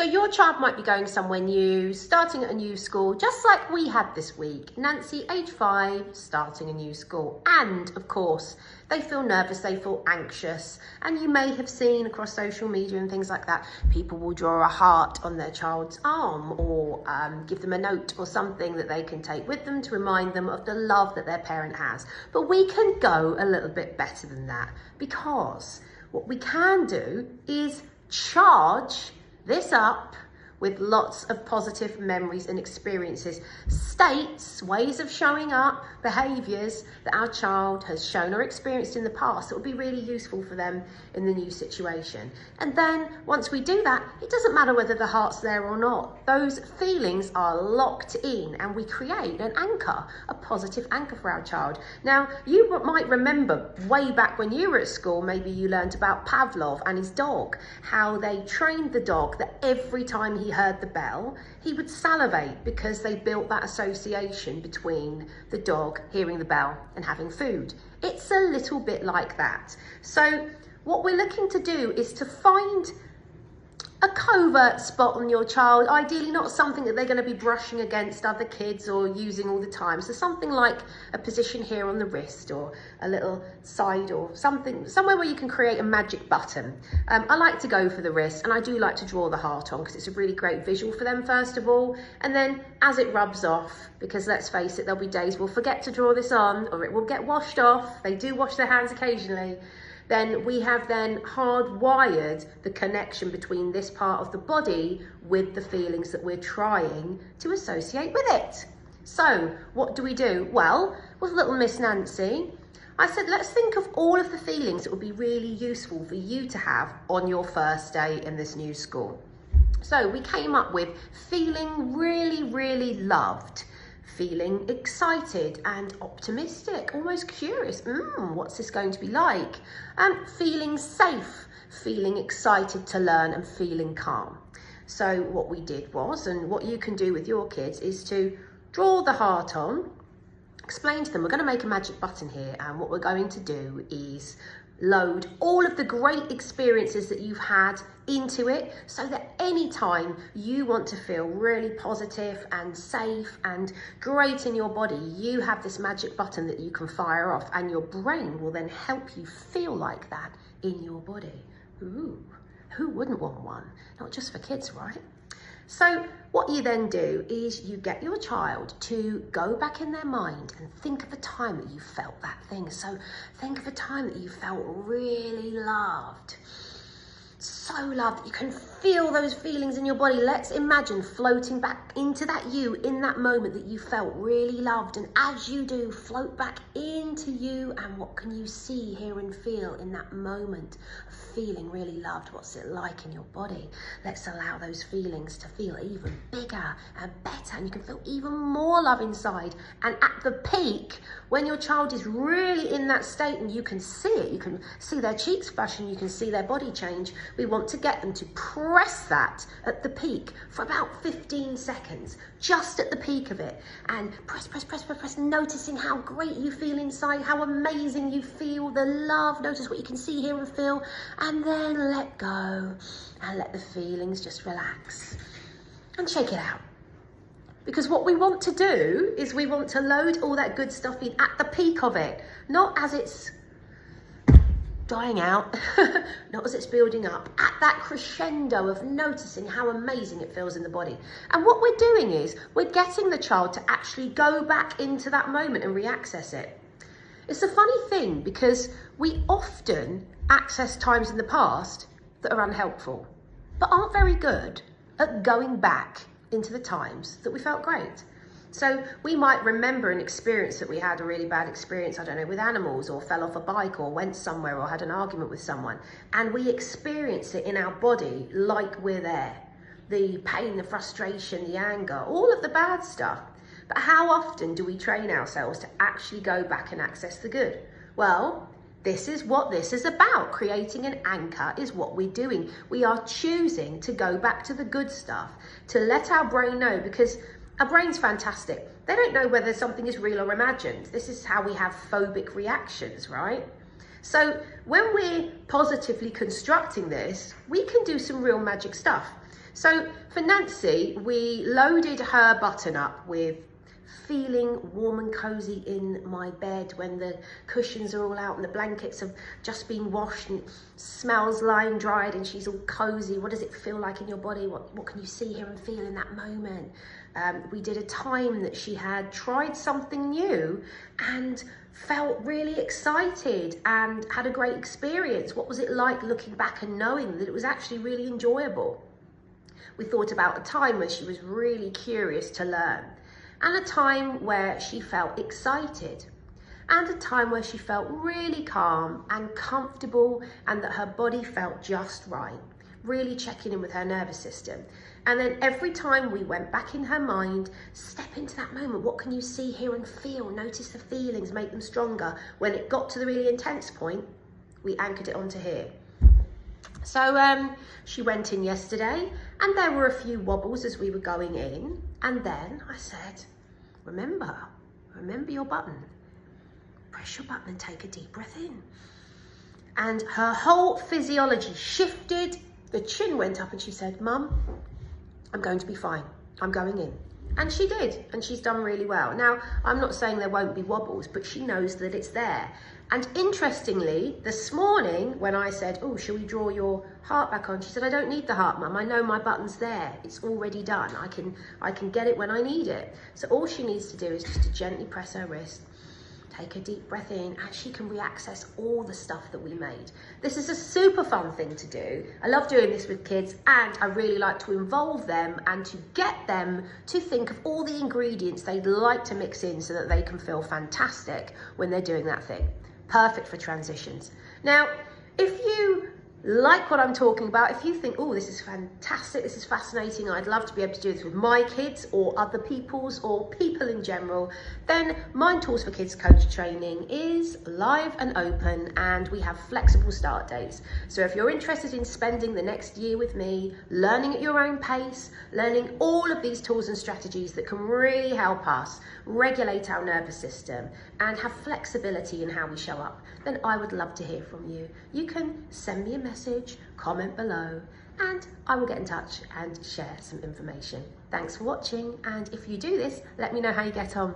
So your child might be going somewhere new, starting at a new school, just like we had this week. Nancy, age 5, starting a new school. And of course, they feel nervous, they feel anxious. And you may have seen across social media and things like that, people will draw a heart on their child's arm or give them a note or something that they can take with them to remind them of the love that their parent has. But we can go a little bit better than that, because what we can do is charge this up with lots of positive memories and experiences, states, ways of showing up, behaviours that our child has shown or experienced in the past that will be really useful for them in the new situation. And then once we do that, it doesn't matter whether the heart's there or not. Those feelings are locked in and we create an anchor, a positive anchor for our child. Now, you might remember way back when you were at school, maybe you learned about Pavlov and his dog, how they trained the dog that every time he heard the bell, he would salivate, because they built that association between the dog hearing the bell and having food. It's a little bit like that. So what we're looking to do is to find a covert spot on your child, ideally not something that they're going to be brushing against other kids or using all the time. So something like a position here on the wrist, or a little side, or something, somewhere where you can create a magic button. I like to go for the wrist, and I do like to draw the heart on because it's a really great visual for them first of all. And then as it rubs off, because let's face it, there'll be days we'll forget to draw this on, or it will get washed off. They do wash their hands occasionally. Then we have then hardwired the connection between this part of the body with the feelings that we're trying to associate with it. So what do we do? Well, with little Miss Nancy, I said, let's think of all of the feelings that would be really useful for you to have on your first day in this new school. So we came up with feeling really, really loved, feeling excited and optimistic, almost curious, what's this going to be like? Feeling safe, feeling excited to learn, and feeling calm. So what we did was, and what you can do with your kids, is to draw the heart on, explain to them, we're going to make a magic button here, and what we're going to do is load all of the great experiences that you've had into it, so that anytime you want to feel really positive and safe and great in your body, you have this magic button that you can fire off, and your brain will then help you feel like that in your body. Ooh, who wouldn't want one? Not just for kids, right? So what you then do is you get your child to go back in their mind and think of a time that you felt that thing. So think of a time that you felt really loved. So loved that you can feel those feelings in your body. Let's imagine floating back into that you in that moment that you felt really loved. And as you do, float back into you, and what can you see, hear and feel in that moment of feeling really loved? What's it like in your body? Let's allow those feelings to feel even bigger and better, and you can feel even more love inside. And at the peak, when your child is really in that state and you can see it, you can see their cheeks flush and you can see their body change, we want to get them to press that at the peak for about 15 seconds, just at the peak of it, and press, press, press, press, press, noticing how great you feel inside, how amazing you feel, the love, notice what you can see, hear and feel, and then let go and let the feelings just relax and shake it out. Because what we want to do is we want to load all that good stuff in at the peak of it, not as it's dying out, not as it's building up, at that crescendo of noticing how amazing it feels in the body. And what we're doing is we're getting the child to actually go back into that moment and re-access it. It's a funny thing, because we often access times in the past that are unhelpful, but aren't very good at going back into the times that we felt great. So we might remember an experience that we had, a really bad experience, I don't know, with animals, or fell off a bike, or went somewhere, or had an argument with someone, and we experience it in our body like we're there. The pain, the frustration, the anger, all of the bad stuff. But how often do we train ourselves to actually go back and access the good? Well, this is what this is about. Creating an anchor is what we're doing. We are choosing to go back to the good stuff, to let our brain know, because our brain's fantastic. They don't know whether something is real or imagined. This is how we have phobic reactions, right? So when we're positively constructing this, we can do some real magic stuff. So for Nancy, we loaded her button up with feeling warm and cozy in my bed when the cushions are all out and the blankets have just been washed and it smells lime dried and she's all cozy. What does it feel like in your body? What can you see, hear and feel in that moment? We did a time that she had tried something new and felt really excited and had a great experience. What was it like looking back and knowing that it was actually really enjoyable? We thought about a time where she was really curious to learn, and a time where she felt excited, and a time where she felt really calm and comfortable and that her body felt just right, really checking in with her nervous system. And then every time we went back in her mind, step into that moment. What can you see, hear and feel? Notice the feelings, make them stronger. When it got to the really intense point, we anchored it onto here. So she went in yesterday and there were a few wobbles as we were going in. And then I said, remember your button. Press your button and take a deep breath in. And her whole physiology shifted. The chin went up and she said, Mum, I'm going to be fine. I'm going in. And she did, and she's done really well. Now, I'm not saying there won't be wobbles, but she knows that it's there. And interestingly, this morning when I said, oh, shall we draw your heart back on? She said, I don't need the heart, Mum. I know my button's there. It's already done. I can get it when I need it. So all she needs to do is just to gently press her wrist, take a deep breath in, and she can reaccess all the stuff that we made. This is a super fun thing to do. I love doing this with kids, and I really like to involve them and to get them to think of all the ingredients they'd like to mix in so that they can feel fantastic when they're doing that thing. Perfect for transitions. Now, if you like what I'm talking about, if you think, oh, this is fantastic, this is fascinating, I'd love to be able to do this with my kids or other people's or people in general, then Mind Tools for Kids coach training is live and open, and we have flexible start dates. So if you're interested in spending the next year with me, learning at your own pace, learning all of these tools and strategies that can really help us regulate our nervous system and have flexibility in how we show up, then I would love to hear from you. You can send me a message, comment below, and I will get in touch and share some information. Thanks for watching, and if you do this, let me know how you get on.